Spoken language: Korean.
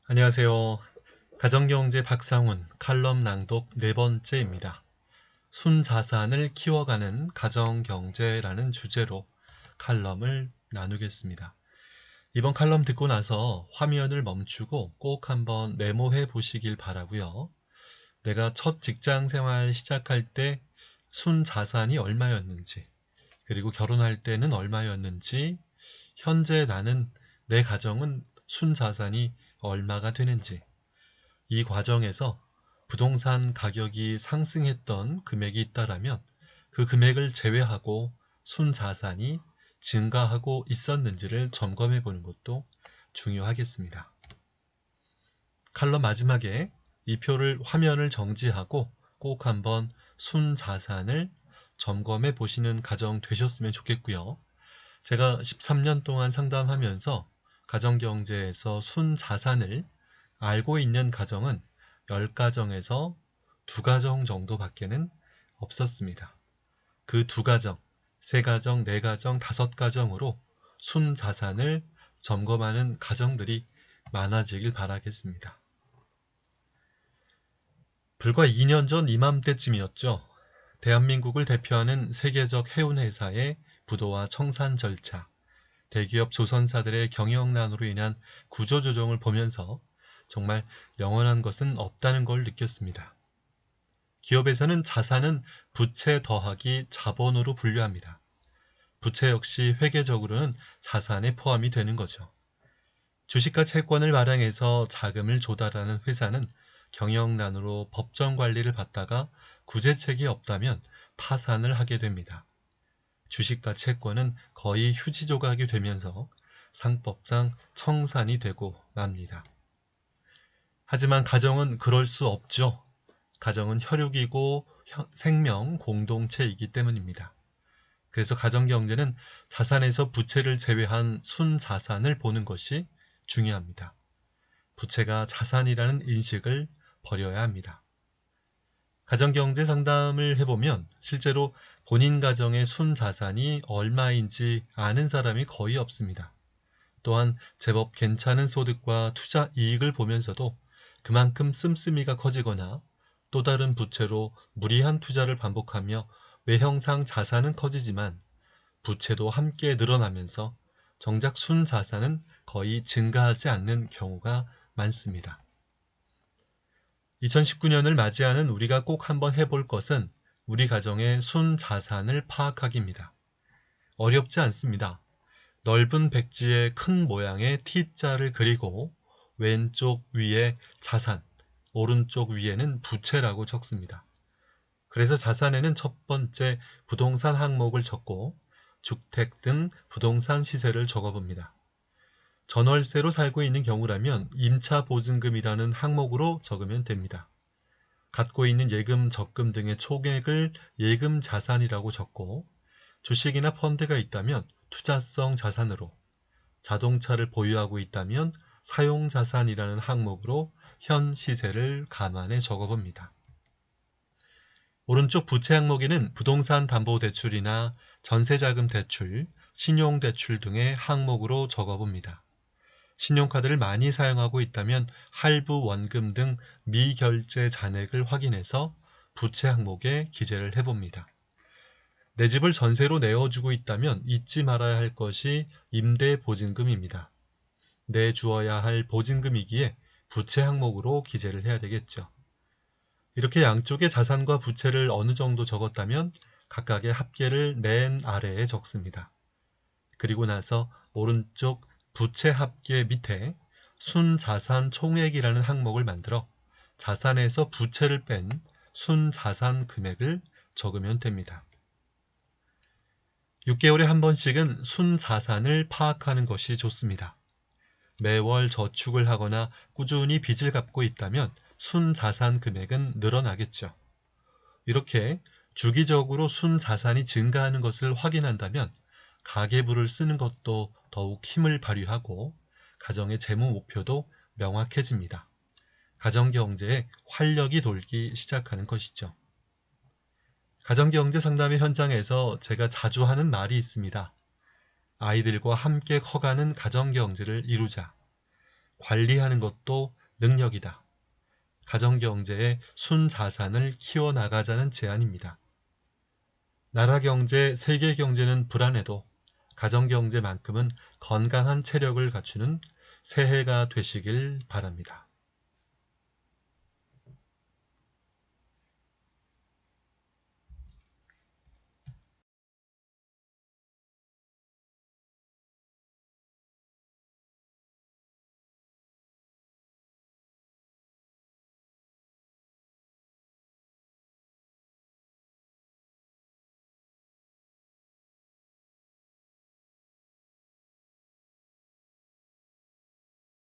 안녕하세요. 가정경제 박상훈 칼럼 낭독 네 번째입니다. 순자산을 키워가는 가정경제라는 주제로 칼럼을 나누겠습니다. 이번 칼럼 듣고 나서 화면을 멈추고 꼭 한번 메모해 보시길 바라고요. 내가 첫 직장 생활 시작할 때 순자산이 얼마였는지, 그리고 결혼할 때는 얼마였는지, 현재 내 가정은 순자산이 얼마가 되는지, 이 과정에서 부동산 가격이 상승했던 금액이 있다라면 그 금액을 제외하고 순자산이 증가하고 있었는지를 점검해 보는 것도 중요하겠습니다. 칼럼 마지막에 이 표를 화면을 정지하고 꼭 한번 순자산을 점검해 보시는 가정 되셨으면 좋겠고요. 제가 13년 동안 상담하면서 가정경제에서 순자산을 알고 있는 가정은 10가정에서 2가정 정도밖에는 없었습니다. 그 2가정, 3가정, 4가정, 5가정으로 순자산을 점검하는 가정들이 많아지길 바라겠습니다. 불과 2년 전 이맘때쯤이었죠. 대한민국을 대표하는 세계적 해운회사의 부도와 청산 절차, 대기업 조선사들의 경영난으로 인한 구조조정을 보면서 정말 영원한 것은 없다는 걸 느꼈습니다. 기업에서는 자산은 부채 더하기 자본으로 분류합니다. 부채 역시 회계적으로는 자산에 포함이 되는 거죠. 주식과 채권을 발행해서 자금을 조달하는 회사는 경영난으로 법정 관리를 받다가 구제책이 없다면 파산을 하게 됩니다. 주식과 채권은 거의 휴지 조각이 되면서 상법상 청산이 되고 맙니다. 하지만 가정은 그럴 수 없죠. 가정은 혈육이고 생명 공동체이기 때문입니다. 그래서 가정경제는 자산에서 부채를 제외한 순자산을 보는 것이 중요합니다. 부채가 자산이라는 인식을 버려야 합니다. 가정경제 상담을 해보면 실제로 본인 가정의 순자산이 얼마인지 아는 사람이 거의 없습니다. 또한 제법 괜찮은 소득과 투자 이익을 보면서도 그만큼 씀씀이가 커지거나 또 다른 부채로 무리한 투자를 반복하며 외형상 자산은 커지지만 부채도 함께 늘어나면서 정작 순자산은 거의 증가하지 않는 경우가 많습니다. 2019년을 맞이하는 우리가 꼭 한번 해볼 것은 우리 가정의 순자산을 파악하기입니다. 어렵지 않습니다. 넓은 백지에 큰 모양의 T자를 그리고 왼쪽 위에 자산, 오른쪽 위에는 부채라고 적습니다. 그래서 자산에는 첫 번째 부동산 항목을 적고 주택 등 부동산 시세를 적어봅니다. 전월세로 살고 있는 경우라면 임차 보증금이라는 항목으로 적으면 됩니다. 갖고 있는 예금, 적금 등의 총액을 예금 자산이라고 적고 주식이나 펀드가 있다면 투자성 자산으로, 자동차를 보유하고 있다면 사용자산이라는 항목으로 현 시세를 감안해 적어봅니다. 오른쪽 부채 항목에는 부동산 담보대출이나 전세자금 대출, 신용대출 등의 항목으로 적어봅니다. 신용카드를 많이 사용하고 있다면 할부 원금 등 미결제 잔액을 확인해서 부채 항목에 기재를 해봅니다. 내 집을 전세로 내어주고 있다면 잊지 말아야 할 것이 임대보증금입니다. 내주어야 할 보증금이기에 부채 항목으로 기재를 해야 되겠죠. 이렇게 양쪽의 자산과 부채를 어느 정도 적었다면 각각의 합계를 맨 아래에 적습니다. 그리고 나서 오른쪽 부채 합계 밑에 순자산 총액이라는 항목을 만들어 자산에서 부채를 뺀 순자산 금액을 적으면 됩니다. 6개월에 한 번씩은 순자산을 파악하는 것이 좋습니다. 매월 저축을 하거나 꾸준히 빚을 갚고 있다면 순자산 금액은 늘어나겠죠. 이렇게 주기적으로 순자산이 증가하는 것을 확인한다면 가계부를 쓰는 것도 더욱 힘을 발휘하고 가정의 재무 목표도 명확해집니다. 가정경제에 활력이 돌기 시작하는 것이죠. 가정경제 상담의 현장에서 제가 자주 하는 말이 있습니다. 아이들과 함께 커가는 가정경제를 이루자. 관리하는 것도 능력이다. 가정경제의 순자산을 키워나가자는 제안입니다. 나라 경제, 세계 경제는 불안해도 가정경제만큼은 건강한 체력을 갖추는 새해가 되시길 바랍니다.